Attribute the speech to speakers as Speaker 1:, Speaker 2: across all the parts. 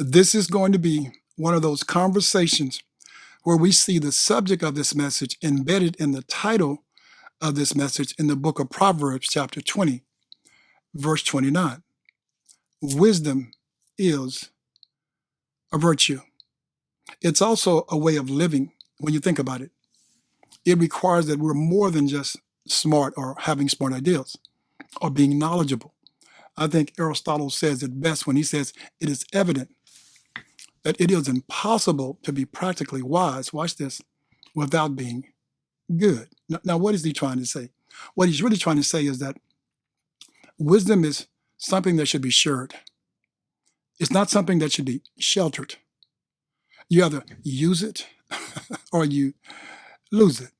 Speaker 1: This is going to be one of those conversations where we see the subject of this message embedded in the title of this message in the book of Proverbs, chapter 20, verse 29. Wisdom is a virtue. It's also a way of living when you think about it. It requires that we're more than just smart or having smart ideas or being knowledgeable. I think Aristotle says it best when he says it is evident that it is impossible to be practically wise, watch this, without being good. Now, what is he trying to say? What he's really trying to say is that wisdom is something that should be shared. It's not something that should be sheltered. You either use it or you lose it.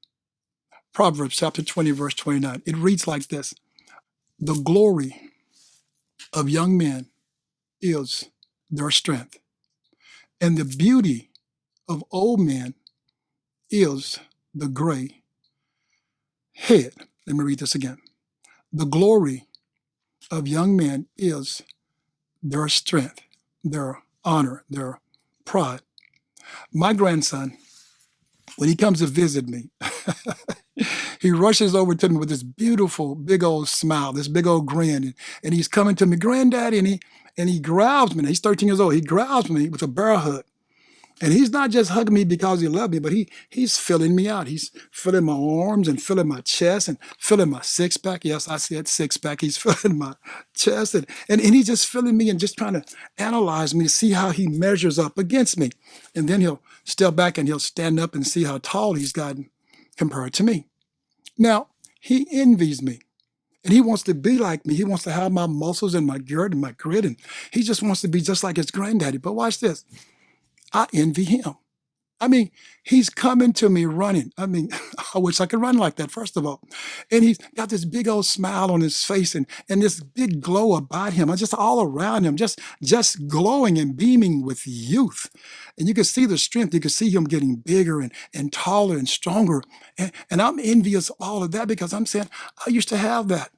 Speaker 1: Proverbs chapter 20, verse 29. It reads like this: the glory of young men is their strength, and the beauty of old men is the gray head. Let me read this again. The glory of young men is their strength, their honor, their pride. My grandson, when he comes to visit me, he rushes over to me with this beautiful big old smile, this big old grin, and he's coming to me, "Granddaddy," and he grabs me. Now, he's 13 years old. He grabs me with a bear hug. And he's not just hugging me because he loves me, but he's filling me out. He's filling my arms and filling my chest and filling my six-pack. Yes, I said six-pack. He's filling my chest. And he's just filling me and just trying to analyze me to see how he measures up against me. And then he'll step back and he'll stand up and see how tall he's gotten compared to me. Now, he envies me. And he wants to be like me. He wants to have my muscles and my girth and my grit. And he just wants to be just like his granddaddy. But watch this. I envy him. I mean, he's coming to me running. I mean, I wish I could run like that, first of all. And he's got this big old smile on his face and this big glow about him. I'm just all around him, just glowing and beaming with youth. And you can see the strength. You can see him getting bigger and taller and stronger. And I'm envious of all of that because I'm saying, I used to have that.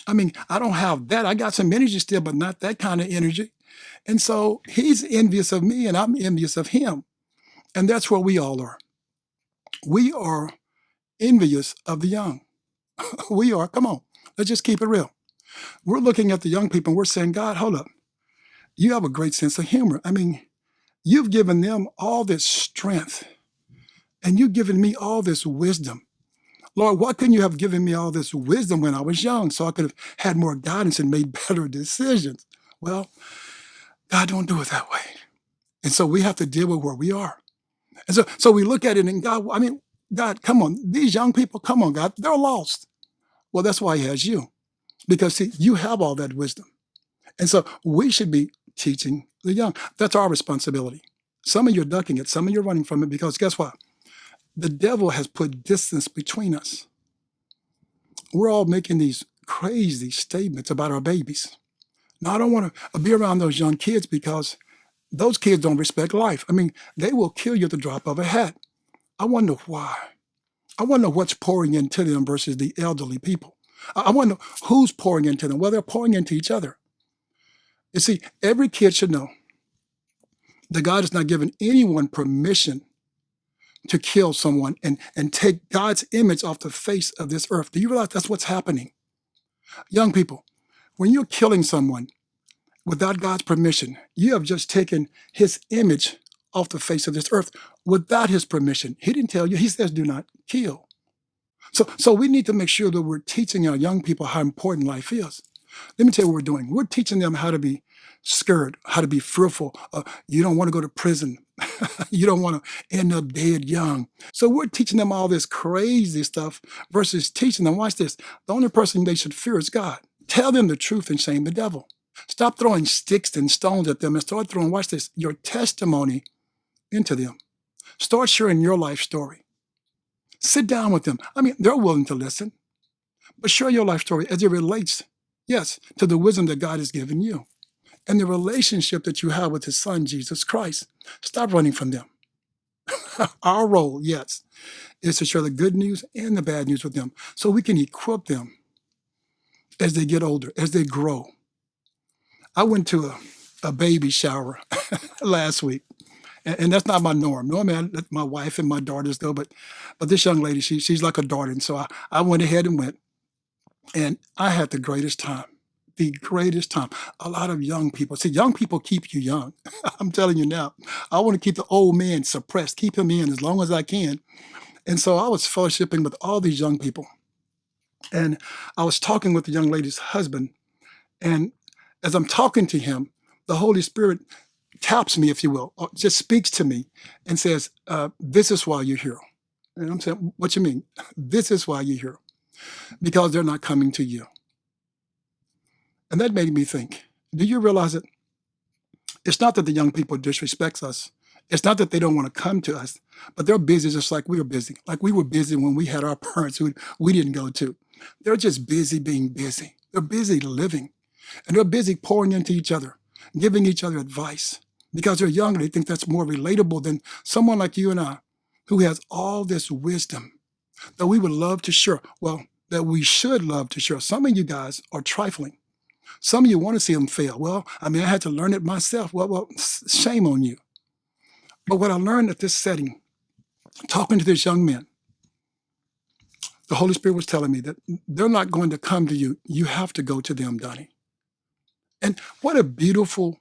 Speaker 1: I mean, I don't have that. I got some energy still, but not that kind of energy. And so he's envious of me and I'm envious of him. And that's where we all are. We are envious of the young. We are. Come on. Let's just keep it real. We're looking at the young people and we're saying, God, hold up. You have a great sense of humor. I mean, you've given them all this strength and you've given me all this wisdom. Lord, why couldn't you have given me all this wisdom when I was young so I could have had more guidance and made better decisions? Well, God don't do it that way. And so we have to deal with where we are. And so we look at it and God, I mean, God, come on, these young people, come on, God, they're lost. Well, that's why he has you. Because see, you have all that wisdom. And so we should be teaching the young. That's our responsibility. Some of you are ducking it, some of you are running from it because guess what? The devil has put distance between us. We're all making these crazy statements about our babies. Now, I don't want to be around those young kids because those kids don't respect life. I mean, they will kill you at the drop of a hat. I wonder why. I wonder what's pouring into them versus the elderly people. I wonder who's pouring into them. Well, they're pouring into each other. You see, every kid should know that God has not given anyone permission to kill someone and take God's image off the face of this earth. Do you realize that's what's happening? Young people, when you're killing someone without God's permission, you have just taken his image off the face of this earth without his permission. He didn't tell you. He says, do not kill. So we need to make sure that we're teaching our young people how important life is. Let me tell you what we're doing. We're teaching them how to be scared, how to be fearful. You don't want to go to prison. You don't want to end up dead young. So we're teaching them all this crazy stuff versus teaching them, watch this, the only person they should fear is God. Tell them the truth and shame the devil. Stop throwing sticks and stones at them and start throwing, watch this, your testimony into them. Start sharing your life story. Sit down with them. I mean, they're willing to listen, but share your life story as it relates, yes, to the wisdom that God has given you and the relationship that you have with his son, Jesus Christ. Stop running from them. Our role, yes, is to share the good news and the bad news with them so we can equip them as they get older, as they grow. I went to a baby shower last week. And that's not my norm. Normally, I let my wife and my daughters go, but this young lady, she's like a daughter. And so I went ahead and went. And I had the greatest time. The greatest time. A lot of young people. See, young people keep you young. I'm telling you now. I want to keep the old man suppressed, keep him in as long as I can. And so I was fellowshipping with all these young people. And I was talking with the young lady's husband. And as I'm talking to him, the Holy Spirit taps me, if you will, or just speaks to me and says, this is why you're here. And I'm saying, what you mean? This is why you're here. Because they're not coming to you. And that made me think, do you realize it? It's not that the young people disrespect us. It's not that they don't want to come to us, but they're busy just like we were busy. Like we were busy when we had our parents who we didn't go to. They're just busy being busy. They're busy living. And they're busy pouring into each other, giving each other advice. Because they're younger, they think that's more relatable than someone like you and I, who has all this wisdom that we would love to share. Well, that we should love to share. Some of you guys are trifling. Some of you want to see them fail. Well, I had to learn it myself. Well, shame on you. But what I learned at this setting, talking to this young man, the Holy Spirit was telling me that they're not going to come to you. You have to go to them, Donnie. And what a beautiful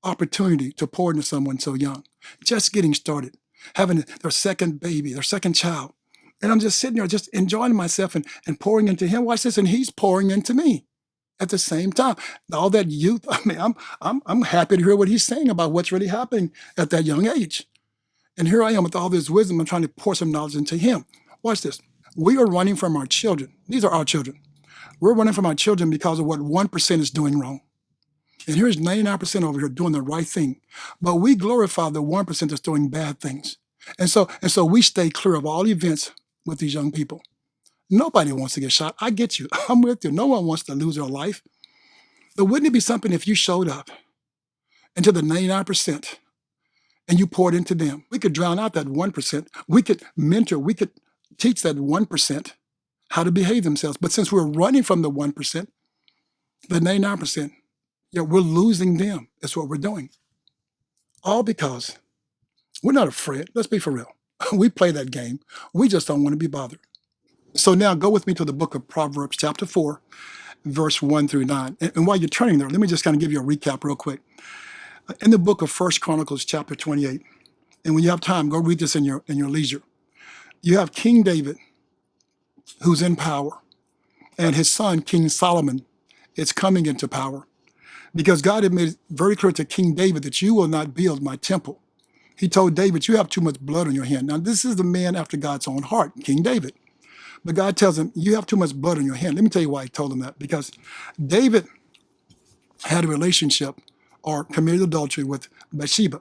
Speaker 1: opportunity to pour into someone so young, just getting started, having their second baby, their second child. And I'm just sitting there, just enjoying myself and pouring into him. Watch this, and he's pouring into me at the same time. All that youth, I'm happy to hear what he's saying about what's really happening at that young age. And here I am with all this wisdom. I'm trying to pour some knowledge into him. Watch this. We are running from our children. These are our children. We're running from our children because of what 1% is doing wrong. And here's 99% over here doing the right thing. But we glorify the 1% that's doing bad things. And so we stay clear of all events with these young people. Nobody wants to get shot. I get you. I'm with you. No one wants to lose their life. But wouldn't it be something if you showed up into the 99% and you poured into them? We could drown out that 1%. We could mentor. We could teach that 1% how to behave themselves. But since we're running from the 1%, the 99%, we're losing them. That's what we're doing. All because we're not afraid. Let's be for real. We play that game. We just don't want to be bothered. So now go with me to the book of Proverbs, chapter 4, verse 1 through 9. And while you're turning there, let me just kind of give you a recap real quick. In the book of 1 Chronicles, chapter 28, and when you have time, go read this in your leisure. You have King David, who's in power, and his son, King Solomon, is coming into power. Because God had made it very clear to King David that you will not build my temple. He told David, you have too much blood on your hand. Now, this is the man after God's own heart, King David. But God tells him, you have too much blood on your hand. Let me tell you why he told him that. Because David had a relationship or committed adultery with Bathsheba.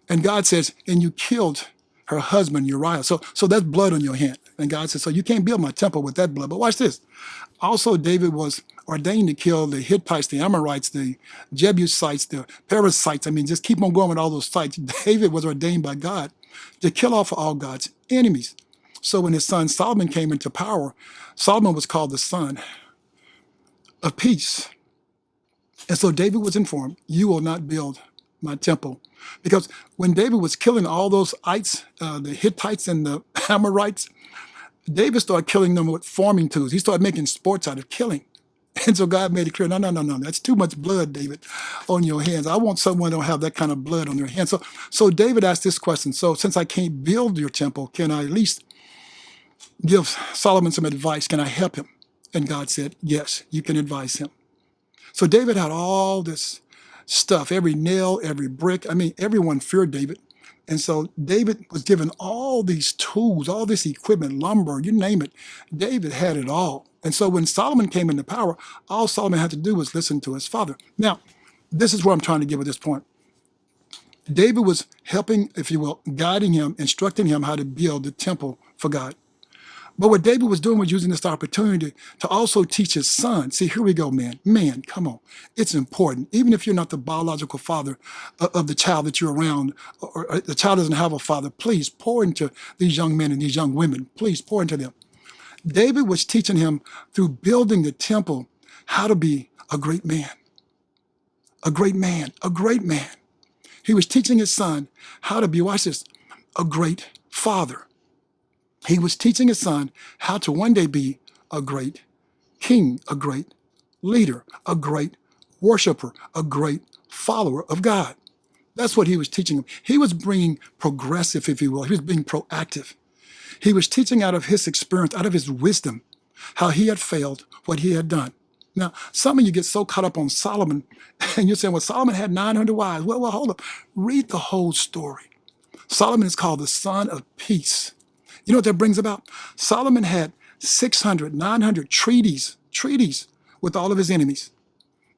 Speaker 1: And God says, and you killed her husband, Uriah. So that's blood on your hand. And God says, so you can't build my temple with that blood. But watch this. Also, David was ordained to kill the Hittites, the Amorites, the Jebusites, the Perizzites. Just keep on going with all those sites. David was ordained by God to kill off all God's enemies. So when his son Solomon came into power, Solomon was called the son of peace. And so David was informed, you will not build my temple. Because when David was killing all those ites, the Hittites and the Amorites, David started killing them with farming tools. He started making sports out of killing. And so God made it clear, no, that's too much blood, David, on your hands. I want someone to have that kind of blood on their hands. So David asked this question, so since I can't build your temple, can I at least give Solomon some advice? Can I help him? And God said, yes, you can advise him. So David had all this stuff, every nail, every brick. Everyone feared David. And so David was given all these tools, all this equipment, lumber, you name it. David had it all. And so when Solomon came into power, all Solomon had to do was listen to his father. Now, this is where I'm trying to get at this point. David was helping, if you will, guiding him, instructing him how to build the temple for God. But what David was doing was using this opportunity to also teach his son. See, here we go, man. Man, come on. It's important. Even if you're not the biological father of the child that you're around, or the child doesn't have a father, please pour into these young men and these young women. Please pour into them. David was teaching him through building the temple how to be a great man. A great man. A great man. He was teaching his son how to be, watch this, a great father. He was teaching his son how to one day be a great king, a great leader, a great worshiper, a great follower of God. That's what he was teaching him. He was being progressive, if you will. He was being proactive. He was teaching out of his experience, out of his wisdom, how he had failed, what he had done. Now, some of you get so caught up on Solomon, and you're saying, well, Solomon had 900 wives. Well, hold up. Read the whole story. Solomon is called the son of peace. You know what that brings about? Solomon had 600, 900 treaties with all of his enemies.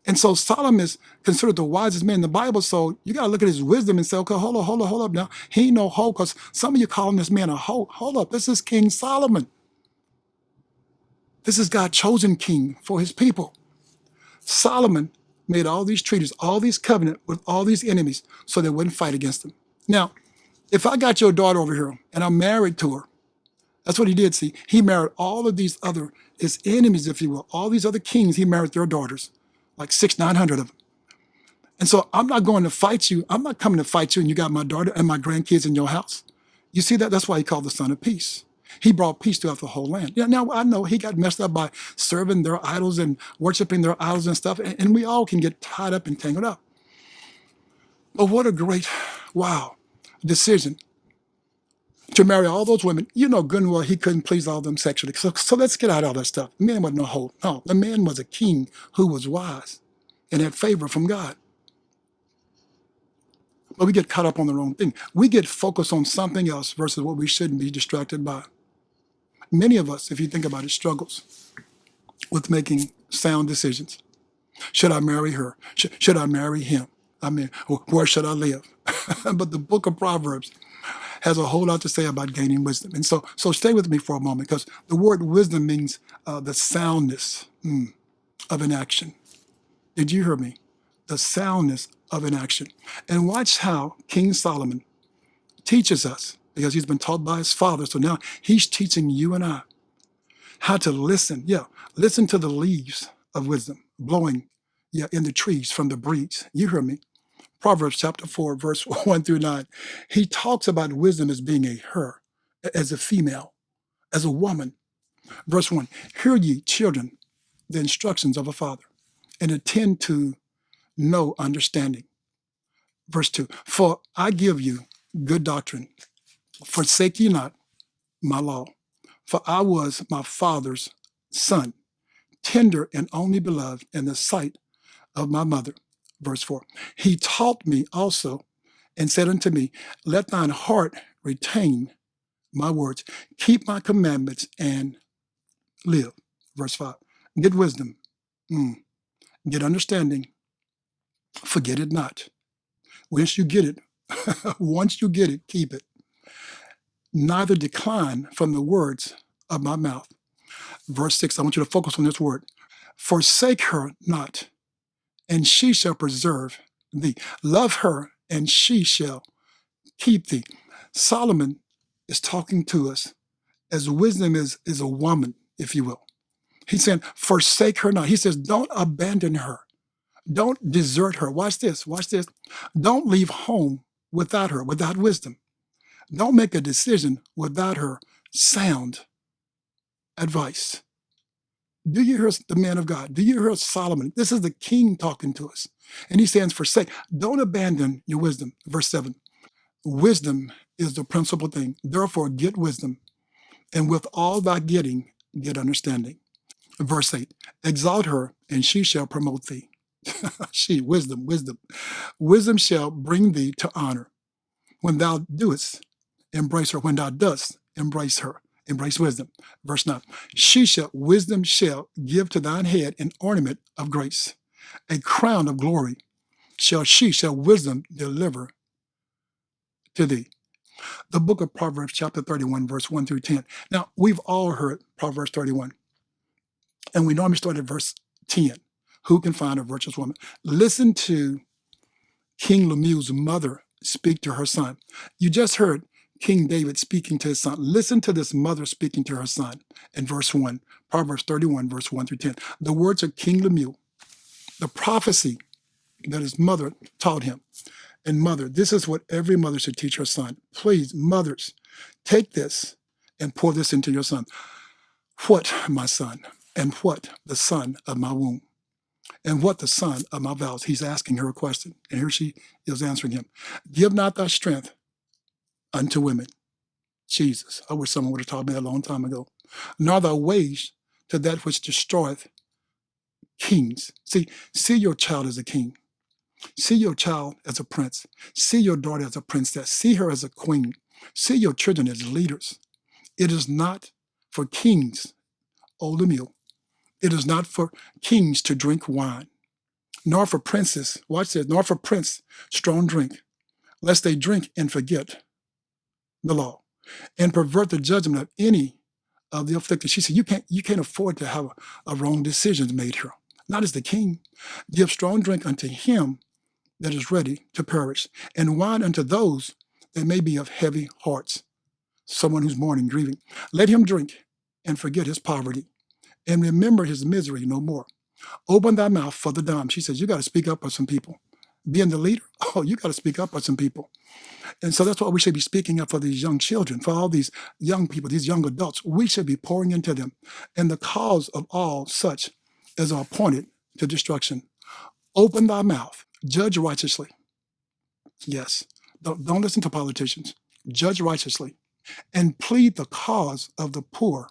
Speaker 1: And so Solomon is considered the wisest man in the Bible. So you got to look at his wisdom and say, okay, hold up now. He ain't no hoe, because some of you calling this man a hoe. Hold up, this is King Solomon. This is God's chosen king for his people. Solomon made all these treaties, all these covenants with all these enemies so they wouldn't fight against them. Now, if I got your daughter over here and I'm married to her, that's what he did, see. He married all of these other, his enemies, if you will, all these other kings, he married their daughters, like 900 of them. And so I'm not going to fight you. I'm not coming to fight you and you got my daughter and my grandkids in your house. You see that? That's why he called the son of peace. He brought peace throughout the whole land. Yeah, now I know he got messed up by serving their idols and worshiping their idols and stuff, and we all can get tied up and tangled up. But what a great, wow, decision to marry all those women. You know good and well he couldn't please all of them sexually. So let's get out of all that stuff. The man wasn't no hoe. No, the man was a king who was wise and had favor from God. But we get caught up on the wrong thing. We get focused on something else versus what we shouldn't be distracted by. Many of us, if you think about it, struggles with making sound decisions. Should I marry her? Should I marry him? I mean, where should I live? But the book of Proverbs has a whole lot to say about gaining wisdom. And so stay with me for a moment, because the word wisdom means the soundness of an action. Did you hear me? The soundness of an action. And watch how King Solomon teaches us, because he's been taught by his father. So now he's teaching you and I how to listen. Yeah, listen to the leaves of wisdom blowing in the trees from the breeze. You hear me? Proverbs chapter 4, verse 1 through 9. He talks about wisdom as being a her, as a female, as a woman. Verse 1, hear ye, children, the instructions of a father, and attend to know understanding. Verse 2, for I give you good doctrine. Forsake ye not my law. For I was my father's son, tender and only beloved in the sight of my mother. Verse 4, he taught me also and said unto me, let thine heart retain my words. Keep my commandments and live. Verse 5, get wisdom, get understanding, forget it not. Once you get it, keep it. Neither decline from the words of my mouth. Verse 6, I want you to focus on this word. Forsake her not, and she shall preserve thee. Love her, and she shall keep thee. Solomon is talking to us as wisdom is a woman, if you will. He's saying, forsake her not. He says, don't abandon her. Don't desert her. Watch this. Don't leave home without her, without wisdom. Don't make a decision without her sound advice. Do you hear the man of God? Do you hear Solomon? This is the king talking to us. And he says, forsake. Don't abandon your wisdom. Verse 7. Wisdom is the principal thing. Therefore, get wisdom. And with all thy getting, get understanding. Verse 8. Exalt her, and she shall promote thee. Wisdom. Wisdom shall bring thee to honor. When thou doest, embrace her. When thou dost, embrace her. Embrace wisdom. Verse 9. Wisdom shall give to thine head an ornament of grace. A crown of glory shall wisdom deliver to thee. The book of Proverbs chapter 31, verse 1 through 10. Now, we've all heard Proverbs 31. And we normally start at verse 10. Who can find a virtuous woman? Listen to King Lemuel's mother speak to her son. You just heard King David speaking to his son. Listen to this mother speaking to her son in verse 1, Proverbs 31, verse 1 through 10. The words of King Lemuel, the prophecy that his mother taught him. And mother, this is what every mother should teach her son. Please, mothers, take this and pour this into your son. What, my son, and what the son of my womb, and what the son of my vows? He's asking her a question, and here she is answering him. Give not thy strength unto women. Jesus, I wish someone would have taught me that a long time ago. Nor thy wage to that which destroyeth kings. See your child as a king. See your child as a prince. See your daughter as a princess. See her as a queen. See your children as leaders. It is not for kings, old meal. It is not for kings to drink wine, nor for princes, watch this, nor for prince strong drink, lest they drink and forget the law and pervert the judgment of any of the afflicted. She said, you can't afford to have a wrong decision made here. Not as the king. Give strong drink unto him that is ready to perish, and wine unto those that may be of heavy hearts, someone who's mourning, grieving. Let him drink and forget his poverty, and remember his misery no more. Open thy mouth for the dumb. She says, you got to speak up for some people. Being the leader, you got to speak up for some people. And so that's what we should be speaking up for these young children, for all these young people, these young adults. We should be pouring into them. And the cause of all such as are appointed to destruction. Open thy mouth, judge righteously. Yes, don't listen to politicians. Judge righteously and plead the cause of the poor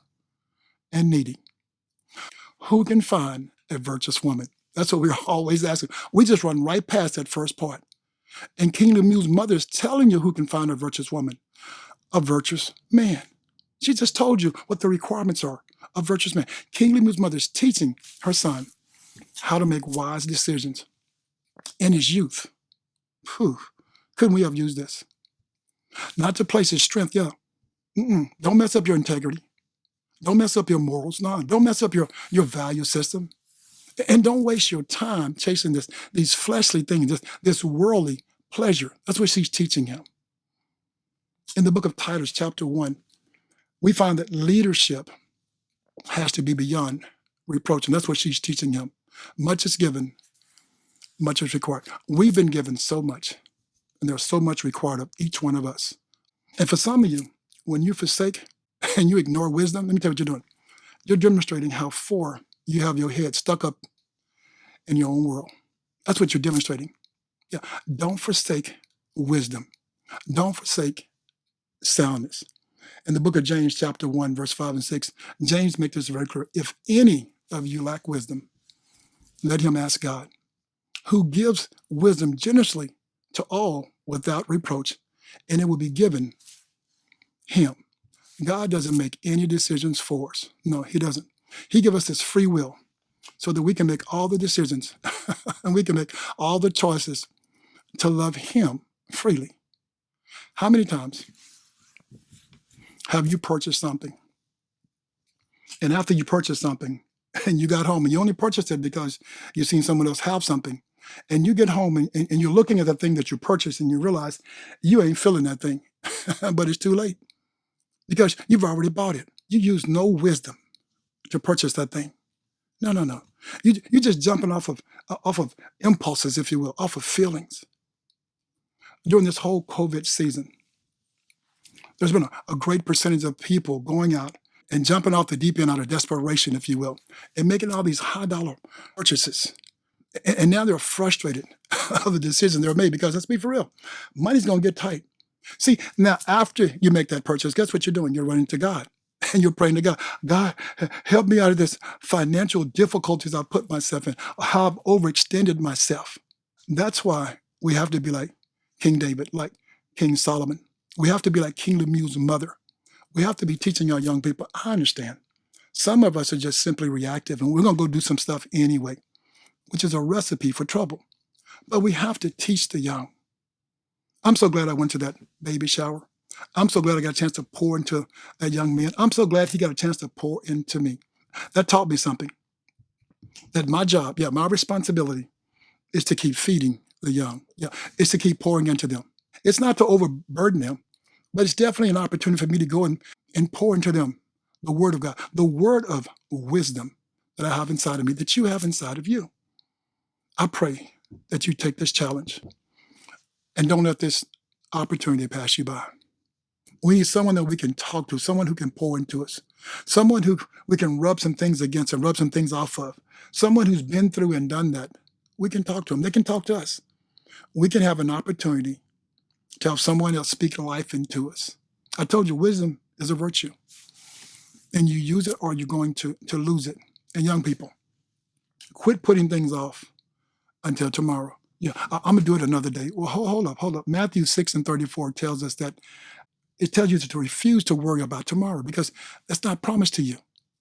Speaker 1: and needy. Who can find a virtuous woman? That's what we're always asking. We just run right past that first part. And King Lemuel's mother is telling you who can find a virtuous woman, a virtuous man. She just told you what the requirements are, a virtuous man. King Lemuel's mother is teaching her son how to make wise decisions in his youth. Whew. Couldn't we have used this? Not to place his strength, yeah. Don't mess up your integrity. Don't mess up your morals. No, don't mess up your value system. And don't waste your time chasing these fleshly things, this worldly pleasure. That's what she's teaching him. In the book of Titus, chapter 1, we find that leadership has to be beyond reproach. And that's what she's teaching him. Much is given, much is required. We've been given so much, and there's so much required of each one of us. And for some of you, when you forsake and you ignore wisdom, let me tell you what you're doing. You're demonstrating how far you have your head stuck up in your own world. That's what you're demonstrating. Yeah. Don't forsake wisdom. Don't forsake soundness. In the book of James, chapter 1, verse 5 and 6, James makes this very clear. If any of you lack wisdom, let him ask God, who gives wisdom generously to all without reproach, and it will be given him. God doesn't make any decisions for us. No, he doesn't. He gives us this free will so that we can make all the decisions and we can make all the choices to love him freely. How many times have you purchased something? And after you purchased something and you got home and you only purchased it because you've seen someone else have something, and you get home and you're looking at the thing that you purchased and you realize you ain't feeling that thing, but it's too late because you've already bought it. You used no wisdom to purchase that thing. No. You're just jumping off of impulses, if you will, off of feelings. During this whole COVID season, there's been a great percentage of people going out and jumping off the deep end out of desperation, if you will, and making all these high-dollar purchases. And now they're frustrated of the decision they're made because, let's be for real, money's going to get tight. See, now after you make that purchase, guess what you're doing? You're running to God. And you're praying to God, God, help me out of this financial difficulties I put myself in, how I've overextended myself. That's why we have to be like King David, like King Solomon. We have to be like King Lemuel's mother. We have to be teaching our young people. I understand. Some of us are just simply reactive, and we're going to go do some stuff anyway, which is a recipe for trouble. But we have to teach the young. I'm so glad I went to that baby shower. I'm so glad I got a chance to pour into that young man. I'm so glad he got a chance to pour into me. That taught me something. That my job, my responsibility is to keep feeding the young. It's to keep pouring into them. It's not to overburden them, but it's definitely an opportunity for me to go and pour into them the word of God, the word of wisdom that I have inside of me, that you have inside of you. I pray that you take this challenge And don't let this opportunity pass you by. We need someone that we can talk to, someone who can pour into us, someone who we can rub some things against and rub some things off of, someone who's been through and done that. We can talk to them. They can talk to us. We can have an opportunity to have someone else speak life into us. I told you, wisdom is a virtue. And you use it or you're going to lose it. And young people, quit putting things off until tomorrow. Yeah, I'm going to do it another day. Well, hold up. Matthew 6:34 tells us that it tells you to refuse to worry about tomorrow because that's not promised to you.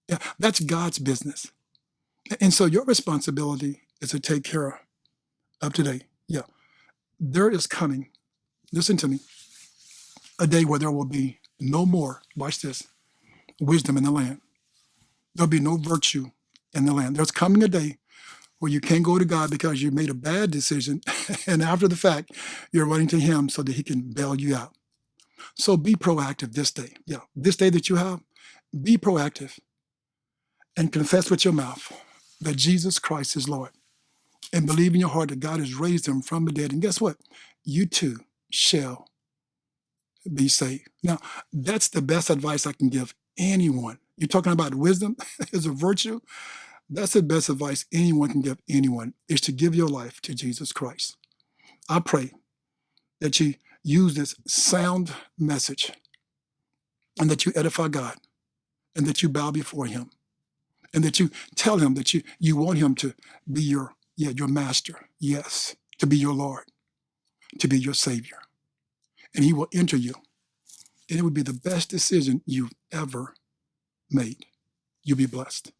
Speaker 1: Yeah, that's God's business. And so your responsibility is to take care of today. Yeah, there is coming, listen to me, a day where there will be no more, watch this, wisdom in the land. There'll be no virtue in the land. There's coming a day where you can't go to God because you made a bad decision. And after the fact, you're running to him so that he can bail you out. So be proactive this day. Yeah, this day that you have, be proactive and confess with your mouth that Jesus Christ is Lord and believe in your heart that God has raised him from the dead. And guess what? You too shall be saved. Now, that's the best advice I can give anyone. You're talking about wisdom is a virtue. That's the best advice anyone can give anyone is to give your life to Jesus Christ. I pray that you use this sound message and that you edify God and that you bow before him and that you tell him that you want him to be your master. Yes, to be your Lord, to be your Savior. And he will enter you. And it would be the best decision you've ever made. You be blessed.